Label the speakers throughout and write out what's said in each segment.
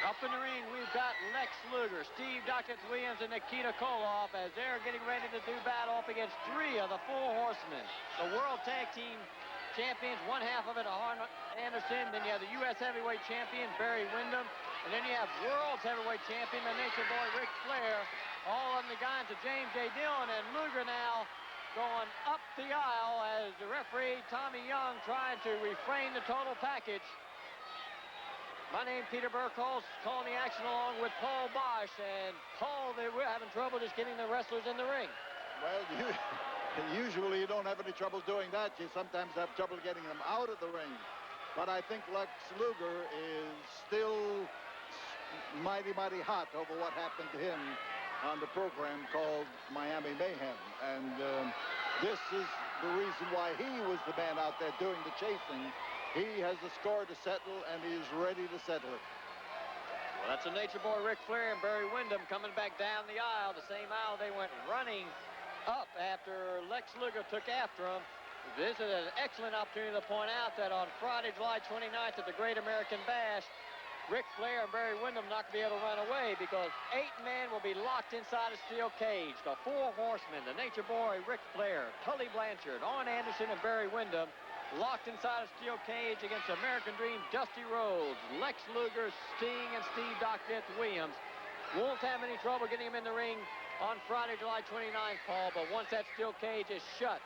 Speaker 1: Up in the ring, we've got Lex Luger, Steve Dr. Williams, and Nikita Koloff as they're getting ready to do battle up against 3 of the 4 horsemen. The World Tag Team Champions, one half of it, Arn Anderson. Then you have the U.S. Heavyweight Champion, Barry Windham. And then you have World's Heavyweight Champion, the Nature Boy, Ric Flair. All of them the guys to James J. Dillon, and Luger now going up the aisle as the referee, Tommy Young, trying to refrain the total package. My name is Peter Burkholz, calling the action along with Paul Boesch. And Paul, we're having trouble just getting the wrestlers in the ring.
Speaker 2: Well, usually you don't have any trouble doing that. You sometimes have trouble getting them out of the ring. But I think Lex Luger is still mighty, mighty hot over what happened to him on the program called Miami Mayhem. And this is the reason why he was the man out there doing the chasing. He has the score to settle, and he's ready to settle it.
Speaker 1: Well, that's the Nature Boy, Ric Flair, and Barry Windham coming back down the aisle, the same aisle they went running up after Lex Luger took after him. This is an excellent opportunity to point out that on Friday, July 29th at the Great American Bash, Ric Flair and Barry Windham not going to be able to run away because 8 men will be locked inside a steel cage. The 4 horsemen, the Nature Boy, Ric Flair, Tully Blanchard, Arn Anderson, and Barry Windham, locked inside a steel cage against American Dream, Dusty Rhodes, Lex Luger, Sting, and Steve Dr. Williams. Won't have any trouble getting him in the ring on Friday, July 29th, Paul, but once that steel cage is shut,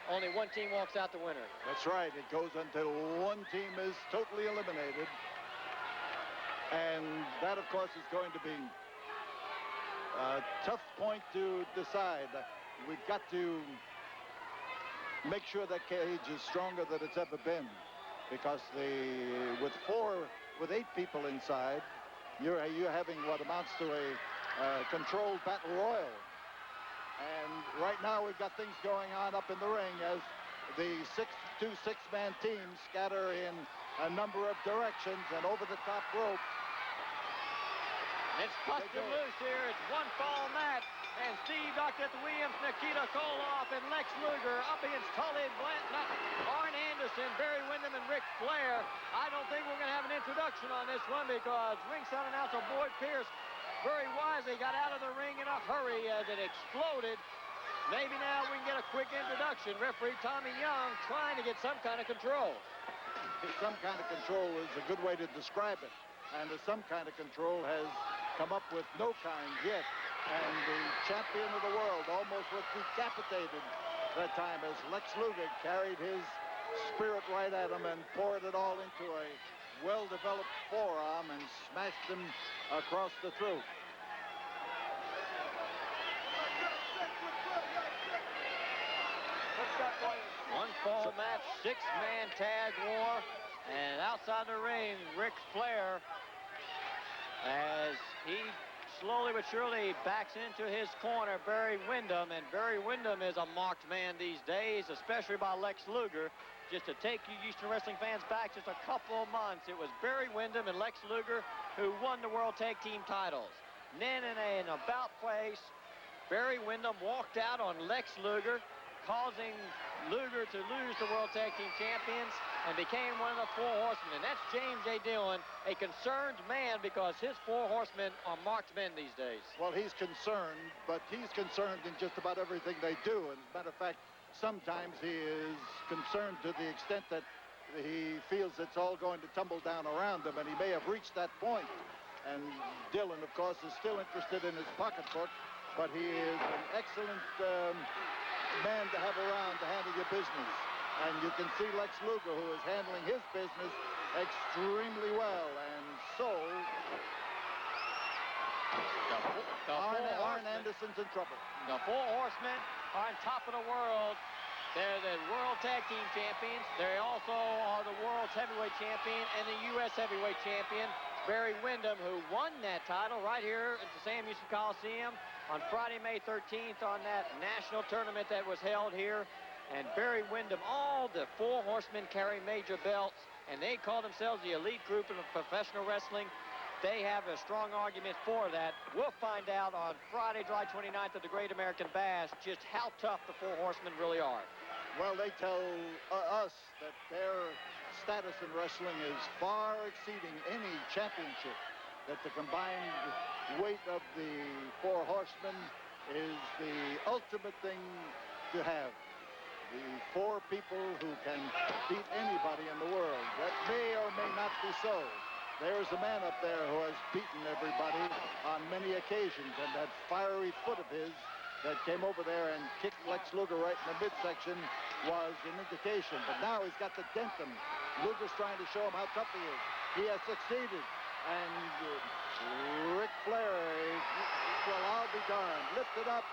Speaker 1: only one team walks out the winner.
Speaker 2: That's right. It goes until one team is totally eliminated. And that, of course, is going to be a tough point to decide. We've got to make sure that cage is stronger than it's ever been, because with 8 people inside, you're having what amounts to a controlled battle royal. And right now we've got things going on up in the ring as the 2 6-man teams scatter in a number of directions and over the top rope.
Speaker 1: It's busted loose here. It's one fall mat. And Steve Dr. Williams, Nikita Koloff, and Lex Luger up against Tully Blanchard, Arn Anderson, Barry Windham, and Ric Flair. I don't think we're going to have an introduction on this one because ringside announcer Boyd Pierce very wisely got out of the ring in a hurry as it exploded. Maybe now we can get a quick introduction. Referee Tommy Young trying to get some kind of control.
Speaker 2: Some kind of control is a good way to describe it. And the some kind of control has come up with no kind yet. And the champion of the world almost was decapitated that time as Lex Luger carried his spirit right at him and poured it all into a well-developed forearm and smashed him across the throat.
Speaker 1: One fall match, 6-man tag war, and outside the ring, Ric Flair, as he slowly but surely backs into his corner, Barry Windham, and Barry Windham is a marked man these days, especially by Lex Luger. Just to take you Houston wrestling fans back just a couple of months, it was Barry Windham and Lex Luger who won the World Tag Team titles. Then in an about face, Barry Windham walked out on Lex Luger, causing Luger to lose the World Tag Team Champions and became one of the 4 horsemen. And that's James J. Dillon, a concerned man because his 4 horsemen are marked men these days.
Speaker 2: Well, he's concerned, but he's concerned in just about everything they do. And as a matter of fact, sometimes he is concerned to the extent that he feels it's all going to tumble down around him, and he may have reached that point. And Dillon, of course, is still interested in his pocketbook, but he is an excellent man to have around to handle your business. And you can see Lex Luger, who is handling his business extremely well. And so, Arn Anderson's in trouble.
Speaker 1: The 4 horsemen are on top of the world. They're the World Tag Team Champions. They also are the World's Heavyweight Champion and the U.S. Heavyweight Champion, Barry Windham, who won that title right here at the Sam Houston Coliseum on Friday, May 13th on that national tournament that was held here. And Barry Windham, all the 4 horsemen carry major belts, and they call themselves the elite group of professional wrestling. They have a strong argument for that. We'll find out on Friday, July 29th at the Great American Bash just how tough the 4 horsemen really are.
Speaker 2: Well, they tell us that their status in wrestling is far exceeding any championship. that the combined weight of the four horsemen is the ultimate thing to have. The four people who can beat anybody in the world. That may or may not be so. There's a man up there who has beaten everybody on many occasions, and that fiery foot of his that came over there and kicked Lex Luger right in the midsection was an indication. But now he's got to dent him. Luger's trying to show him how tough he is. He has succeeded. And Ric Flair is, well, I'll be darned, lifted up.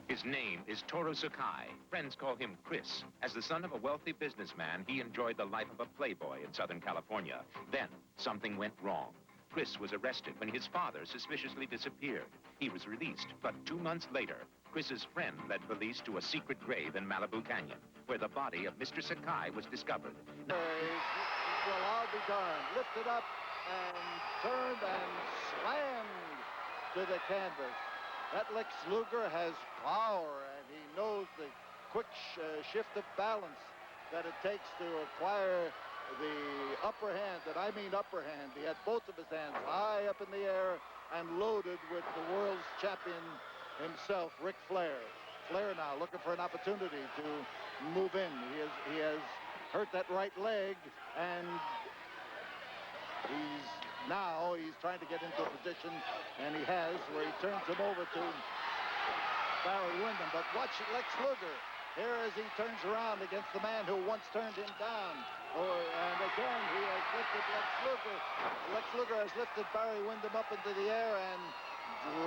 Speaker 3: His name is Toro Sakai. Friends call him Chris. As the son of a wealthy businessman, he enjoyed the life of a playboy in Southern California. Then, something went wrong. Chris was arrested when his father suspiciously disappeared. He was released, but 2 months later, Chris's friend led police to a secret grave in Malibu Canyon, where the body of Mr. Sakai was discovered.
Speaker 2: Well, I'll be darned. Lifted up and turned and slammed to the canvas. That Lex Luger has power, and he knows the quick shift of balance that it takes to acquire the upper hand, and I mean upper hand. He had both of his hands high up in the air and loaded with the world's champion himself, Ric Flair. Flair now looking for an opportunity to move in. He has hurt that right leg, and he's trying to get into a position, and he has, where he turns him over to Barry Windham. But watch Lex Luger here as he turns around against the man who once turned him down. And again, he has lifted Lex Luger. Lex Luger has lifted Barry Windham up into the air and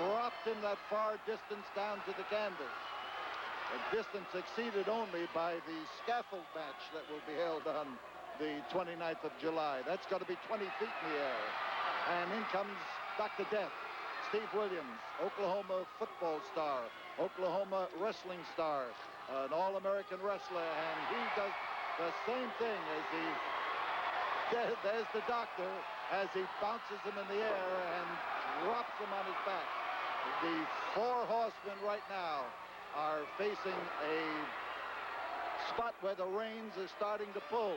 Speaker 2: dropped him that far distance down to the canvas. A distance exceeded only by the scaffold match that will be held on the 29th of July. That's got to be 20 feet in the air. And in comes Dr. Death, Steve Williams, Oklahoma football star, Oklahoma wrestling star, an all-American wrestler, and he does the same thing as there's the doctor as he bounces him in the air and drops him on his back. The four horsemen right now are facing a spot where the reins are starting to pull,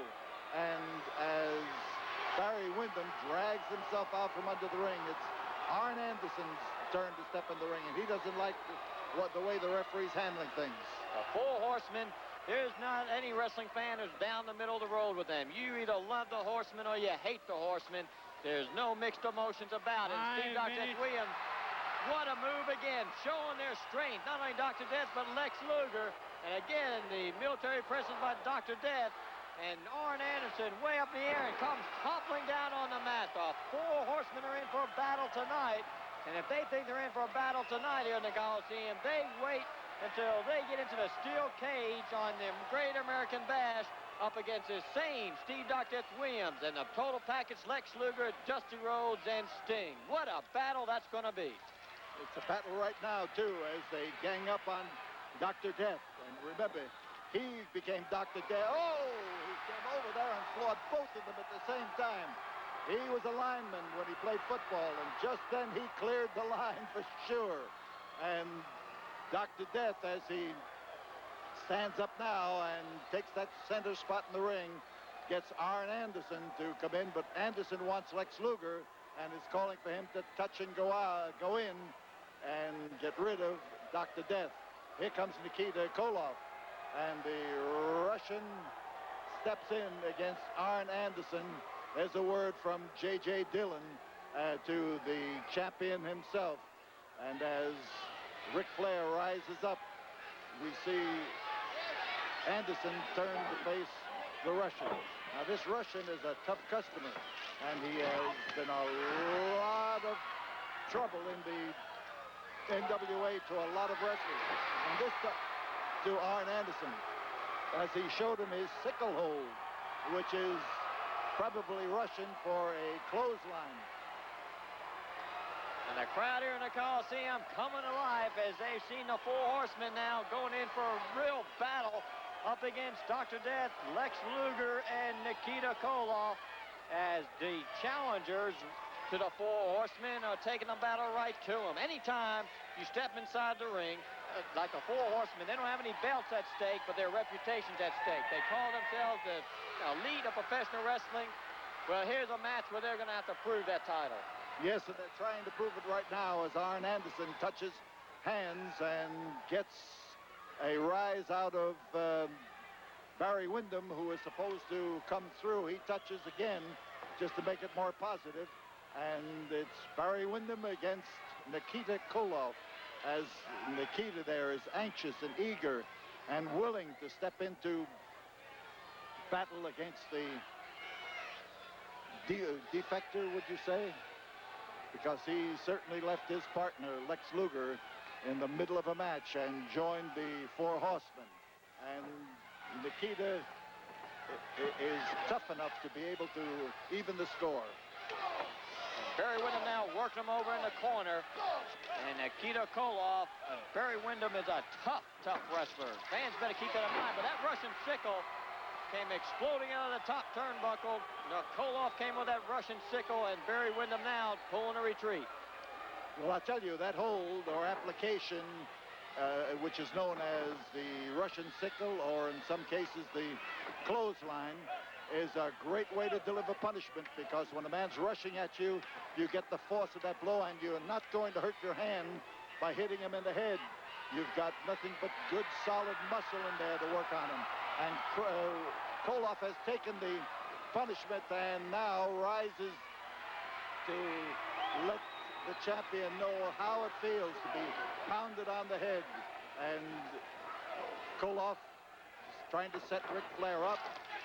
Speaker 2: and as Barry Windham drags himself out from under the ring, it's Arn Anderson's turn to step in the ring, and he doesn't like the way the referee's handling things.
Speaker 1: The four horsemen, there's not any wrestling fan who's down the middle of the road with them. You either love the horsemen or you hate the horsemen. There's no mixed emotions about it. Steve Dr. Williams, what a move again, showing their strength. Not only Dr. Death, but Lex Luger. And again, the military presence by Dr. Death. And Arn Anderson way up in the air and comes toppling down on the mat. The four horsemen are in for a battle tonight. And if they think they're in for a battle tonight here in the Coliseum, they wait until they get into the steel cage on the Great American Bash up against the same Steve Dr. Williams and the total package Lex Luger, Dusty Rhodes, and Sting. What a battle that's going to be.
Speaker 2: It's a battle right now, too, as they gang up on Dr. Death. And remember, he became Dr. Death. Oh, he came over there and floored both of them at the same time. He was a lineman when he played football, and just then he cleared the line for sure. And Dr. Death, as he stands up now and takes that center spot in the ring, gets Arn Anderson to come in, but Anderson wants Lex Luger and is calling for him to touch and go in and get rid of Dr. Death. Here comes Nikita Koloff, and the Russian steps in against Arn Anderson. There's a word from J.J. Dillon to the champion himself. And as Ric Flair rises up, we see Anderson turn to face the Russian. Now, this Russian is a tough customer, and he has been a lot of trouble in the NWA to a lot of wrestlers. And this to Arn Anderson, as he showed him his sickle hold, which is probably Russian for a clothesline.
Speaker 1: And the crowd here in the Coliseum coming alive as they've seen the four horsemen now going in for a real battle up against Dr. Death, Lex Luger, and Nikita Koloff, as the challengers to the four horsemen are taking the battle right to them. Anytime you step inside the ring like the Four Horsemen, they don't have any belts at stake, but their reputation's at stake. They call themselves the elite of professional wrestling. Well, here's a match where they're going to have to prove that title.
Speaker 2: Yes, and they're trying to prove it right now as Arn Anderson touches hands and gets a rise out of Barry Windham, who is supposed to come through. He touches again just to make it more positive. And it's Barry Windham against Nikita Koloff, as Nikita there is anxious and eager and willing to step into battle against the defector, would you say? Because he certainly left his partner, Lex Luger, in the middle of a match and joined the Four Horsemen. And Nikita is tough enough to be able to even the score.
Speaker 1: Barry Windham now working him over in the corner. And Nikita Koloff, Barry Windham is a tough wrestler. Fans better keep that in mind. But that Russian sickle came exploding out of the top turnbuckle. Now Koloff came with that Russian sickle, and Barry Windham now pulling a retreat.
Speaker 2: Well, I'll tell you, that hold or application, which is known as the Russian sickle, or in some cases the clothesline, is a great way to deliver punishment, because when a man's rushing at you, you get the force of that blow, and you're not going to hurt your hand by hitting him in the head. You've got nothing but good, solid muscle in there to work on him. And Koloff has taken the punishment and now rises to let the champion know how it feels to be pounded on the head. And Koloff is trying to set Ric Flair up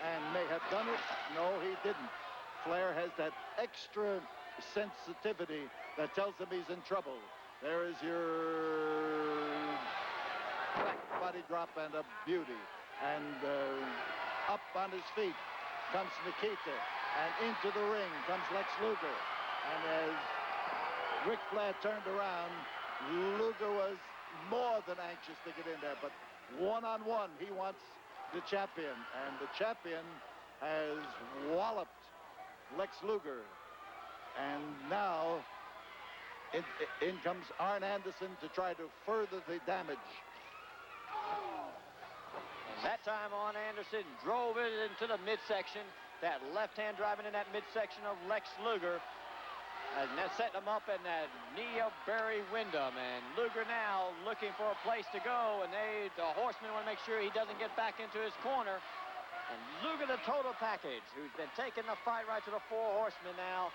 Speaker 2: and may have done it. No, he didn't. Flair has that extra sensitivity that tells him he's in trouble. There is your back body drop and a beauty. And up on his feet comes Nikita. And into the ring comes Lex Luger. And as Ric Flair turned around, Luger was more than anxious to get in there. But one-on-one, he wants the champion. And the champion has walloped Lex Luger. And now in comes Arn Anderson to try to further the damage.
Speaker 1: And that time Arn Anderson drove it into the midsection. That left hand driving in that midsection of Lex Luger. And that's setting him up in that knee of Barry Windham. And Luger now looking for a place to go. And the Horsemen want to make sure he doesn't get back into his corner. And Luger, the total package, who's been taking the fight right to the Four Horsemen now,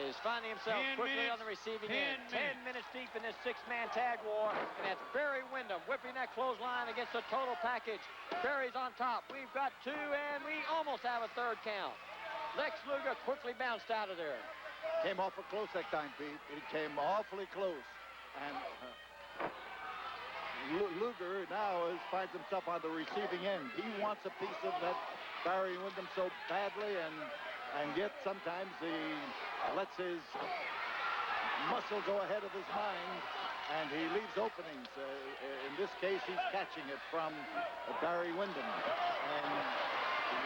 Speaker 1: is finding himself quickly on the receiving end. 10 minutes deep in this six-man tag war. And that's Barry Windham whipping that clothesline against the total package. Barry's on top. We've got two, and we almost have a third count. Lex Luger quickly bounced out of there.
Speaker 2: Came awful close that time, Pete. He came awfully close. And Luger now finds himself on the receiving end. He wants a piece of that Barry Windham so badly, and yet sometimes he lets his muscle go ahead of his mind, and he leaves openings. In this case, he's catching it from Barry Windham. And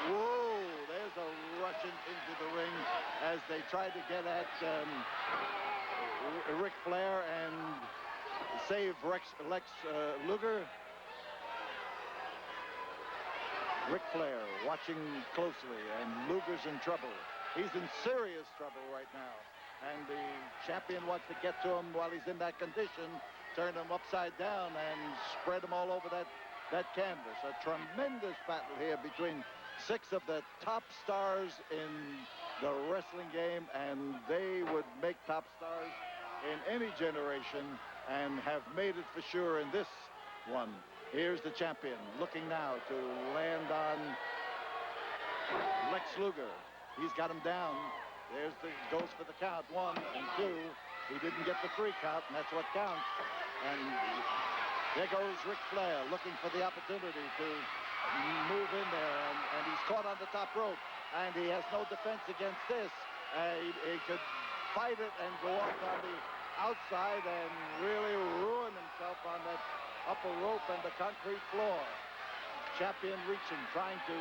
Speaker 2: whoa, there's a rushing into the ring as they try to get at Ric Flair and save Lex Luger. Ric Flair watching closely, and Luger's in trouble. He's in serious trouble right now. And the champion wants to get to him while he's in that condition, turn him upside down and spread him all over that canvas. A tremendous battle here between six of the top stars in the wrestling game, and they would make top stars in any generation and have made it for sure in this one. Here's the champion looking now to land on Lex Luger. He's got him down. Goes for the count, 1 and 2. He didn't get the 3 count, and that's what counts. And there goes Ric Flair looking for the opportunity to move in there, and he's caught on the top rope, and he has no defense against this. He could fight it and go up on the outside and really ruin himself on that upper rope and the concrete floor. Champion reaching, trying to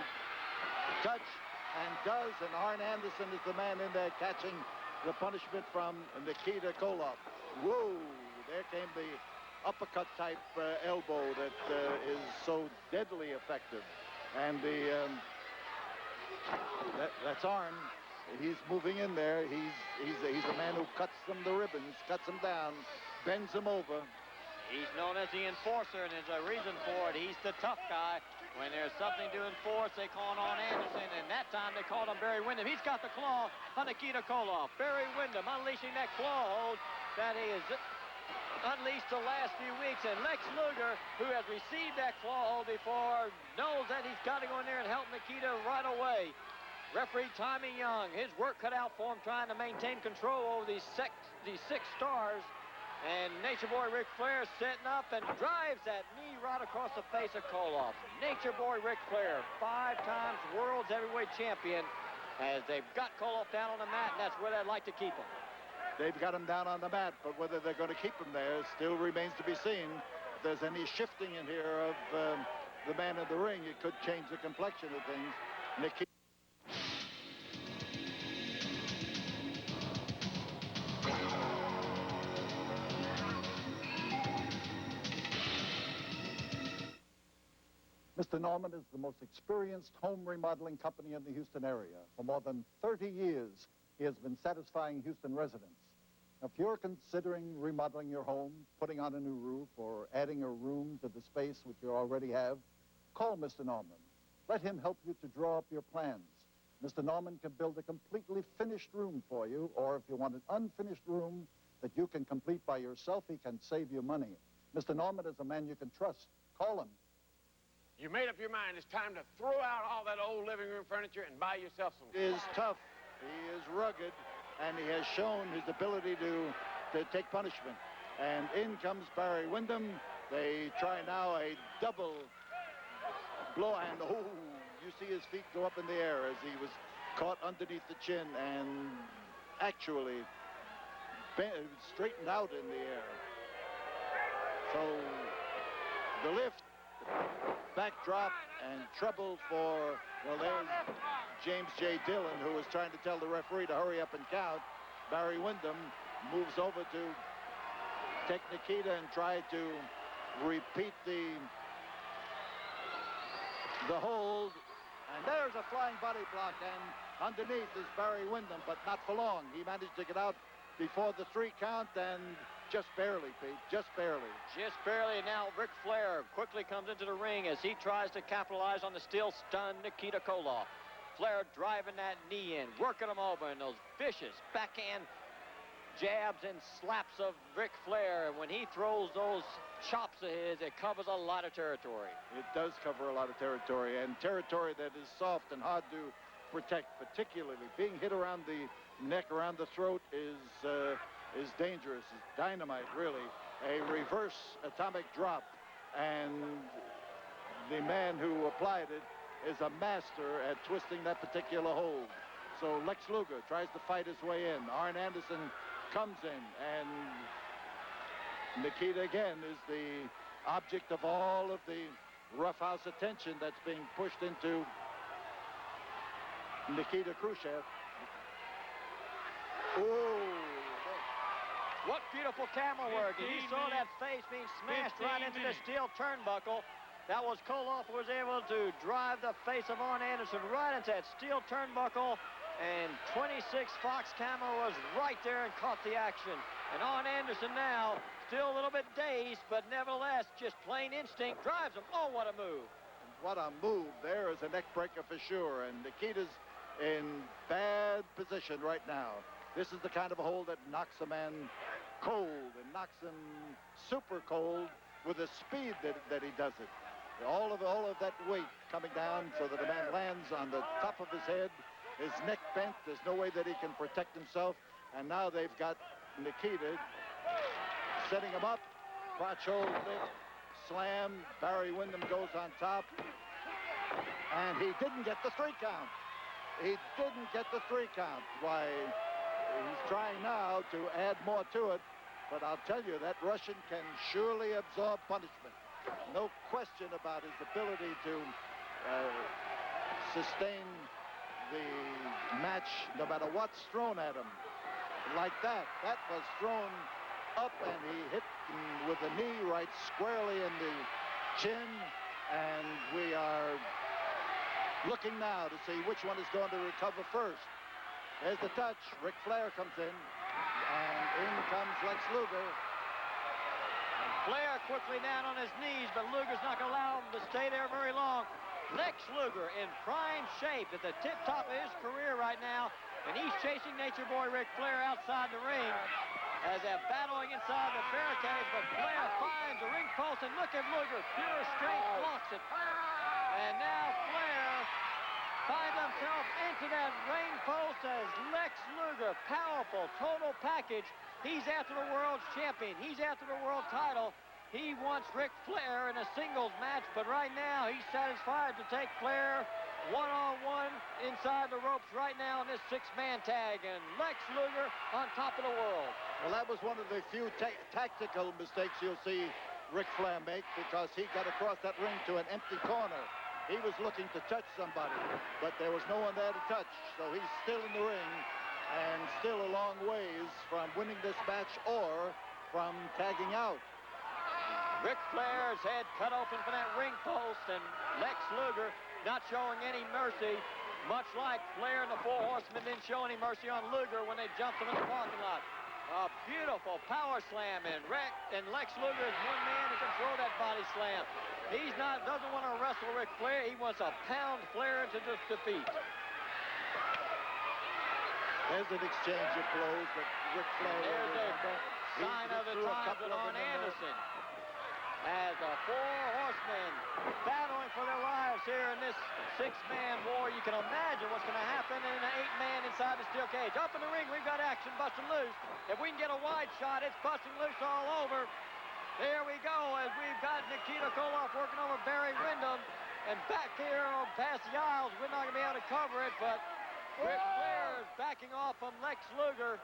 Speaker 2: touch, and does, and Arn Anderson is the man in there catching the punishment from Nikita Koloff. Whoa, there came the uppercut type elbow that is so deadly effective. And that's Arn. He's moving in there. He's a man who cuts them the ribbons, cuts them down, bends them over.
Speaker 1: He's known as the enforcer, and there's a reason for it. He's the tough guy. When there's something to enforce, they call on Anderson, and that time they called on Barry Windham. He's got the claw on Nikita Koloff. Barry Windham unleashing that claw hold that he has unleashed the last few weeks, and Lex Luger, who has received that claw hold before, knows that he's got to go in there and help Nikita right away. Referee Tommy Young, his work cut out for him, trying to maintain control over these six stars. And Nature Boy Ric Flair setting up and drives that knee right across the face of Koloff. Nature Boy Ric Flair, 5 times World's Heavyweight Champion, as they've got Koloff down on the mat, and that's where they'd like to keep him.
Speaker 2: They've got him down on the mat, but whether they're going to keep him there still remains to be seen. If there's any shifting in here of the man in the ring, it could change the complexion of things. Nikita. Mr. Norman is the most experienced home remodeling company in the Houston area. For more than 30 years, he has been satisfying Houston residents. If you're considering remodeling your home, putting on a new roof, or adding a room to the space which you already have, call Mr. Norman. Let him help you to draw up your plans. Mr. Norman can build a completely finished room for you, or if you want an unfinished room that you can complete by yourself, he can save you money. Mr. Norman is a man you can trust. Call him.
Speaker 4: You made up your mind. It's time to throw out all that old living room furniture and buy yourself some.
Speaker 2: He is tough. He is rugged. And he has shown his ability to take punishment. And in comes Barry Windham. They try now a double blow hand. Oh, you see his feet go up in the air as he was caught underneath the chin and actually straightened out in the air. So the lift, backdrop, and trouble for, well, there's James J. Dillon, who was trying to tell the referee to hurry up and count. Barry Windham moves over to take Nikita and try to repeat the hold. And there's a flying body block, and underneath is Barry Windham, but not for long. He managed to get out before the 3 count, and just barely, Pete, just barely.
Speaker 1: Just barely. Now Ric Flair quickly comes into the ring as he tries to capitalize on the still stunned Nikita Koloff. Flair driving that knee in, working him over, and those vicious backhand jabs and slaps of Ric Flair. And when he throws those chops of his, it covers a lot of territory.
Speaker 2: It does cover a lot of territory, and territory that is soft and hard to protect, particularly. Being hit around the neck, around the throat is dangerous. It's dynamite, really. A reverse atomic drop, and the man who applied it is a master at twisting that particular hold. So Lex Luger tries to fight his way in. Arn Anderson comes in, and Nikita again is the object of all of the roughhouse attention that's being pushed into Nikita Khrushchev. Oh!
Speaker 1: What beautiful camera work. And you saw that face being smashed right into the steel turnbuckle. That was Koloff was able to drive the face of Arn Anderson right into that steel turnbuckle. And 26 Fox camera was right there and caught the action. And Arn Anderson now, still a little bit dazed, but nevertheless, just plain instinct, drives him. Oh, what a move.
Speaker 2: What a move. There is a neck breaker for sure. And Nikita's in bad position right now. This is the kind of a hold that knocks a man cold and knocks him super cold with the speed that he does it. All of that weight coming down so that the man lands on the top of his head, his neck bent. There's no way that he can protect himself. And now they've got Nikita setting him up. Crotch hold, lift, slam. Barry Windham goes on top. And he didn't get the 3 count. He didn't get the 3 count. Why, he's trying now to add more to it. But I'll tell you, that Russian can surely absorb punishment. No question about his ability to sustain the match no matter what's thrown at him. Like that. That was thrown up, and he hit him with the knee right squarely in the chin. And we are looking now to see which one is going to recover first. There's the touch. Ric Flair comes in, and in comes Lex Luger.
Speaker 1: And Flair quickly down on his knees, but Luger's not going to allow him to stay there very long. Lex Luger in prime shape at the tip-top of his career right now, and he's chasing Nature Boy Ric Flair outside the ring as they're battling inside the barricades, but Flair finds the ring post, and look at Luger, pure strength, blocks it. And now Flair finds himself into that ring post as Lex Luger, powerful, total package. He's after the world's champion. He's after the world title. He wants Ric Flair in a singles match, but right now he's satisfied to take Flair one-on-one inside the ropes right now in this six-man tag, and Lex Luger on top of the world.
Speaker 2: Well, that was one of the few tactical mistakes you'll see Ric Flair make, because he got across that ring to an empty corner. He was looking to touch somebody, but there was no one there to touch, so he's still in the ring and still a long ways from winning this match or from tagging out.
Speaker 1: Ric Flair's head cut open from that ring post, and Lex Luger not showing any mercy, much like Flair and the Four Horsemen didn't show any mercy on Luger when they jumped him in the parking lot. A beautiful power slam, and Lex Luger is one man who can throw that body slam. He's doesn't want to wrestle Ric Flair. He wants to pound Flair into defeat.
Speaker 2: There's an exchange of blows that Ric Flair will remember.
Speaker 1: Sign of the times with Arn Anderson. As the Four Horsemen battling for their lives here in this six-man war. You can imagine what's going to happen in an eight-man inside the steel cage. Up in the ring, we've got action busting loose. If we can get a wide shot, it's busting loose all over. There we go, as we've got Nikita Koloff working over Barry Windham. And back here past the aisles, we're not going to be able to cover it, but Ric Flair is backing off from Lex Luger.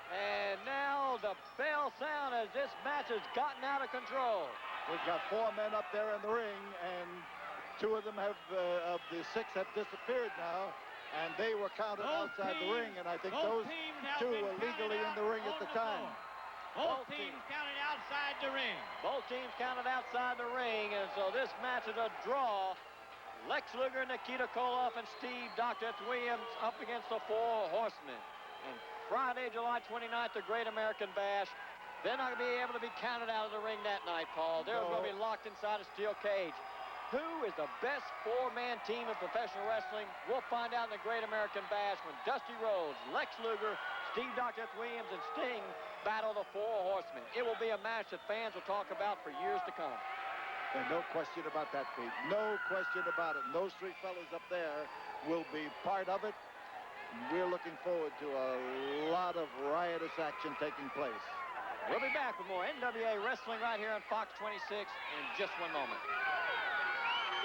Speaker 1: And now the bell sound as this match has gotten out of control.
Speaker 2: We've got four men up there in the ring, and two of them of the six have disappeared now, and they were counted outside the ring, and I think those two were legally in the ring at the time.
Speaker 5: Both teams counted outside the ring.
Speaker 1: Both teams counted outside the ring, and so this match is a draw. Lex Luger, Nikita Koloff, and Steve Dr. Williams up against the Four Horsemen. And Friday, July 29th, the Great American Bash. They're not going to be able to be counted out of the ring that night, Paul. They're going to be locked inside a steel cage. Who is the best four-man team in professional wrestling? We'll find out in the Great American Bash when Dusty Rhodes, Lex Luger, Steve Dr. Williams, and Sting battle the Four Horsemen. It will be a match that fans will talk about for years to come.
Speaker 2: And no question about that, Pete. No question about it. And those three fellas up there will be part of it. We're looking forward to a lot of riotous action taking place.
Speaker 1: We'll be back with more NWA Wrestling right here on Fox 26 in just one moment.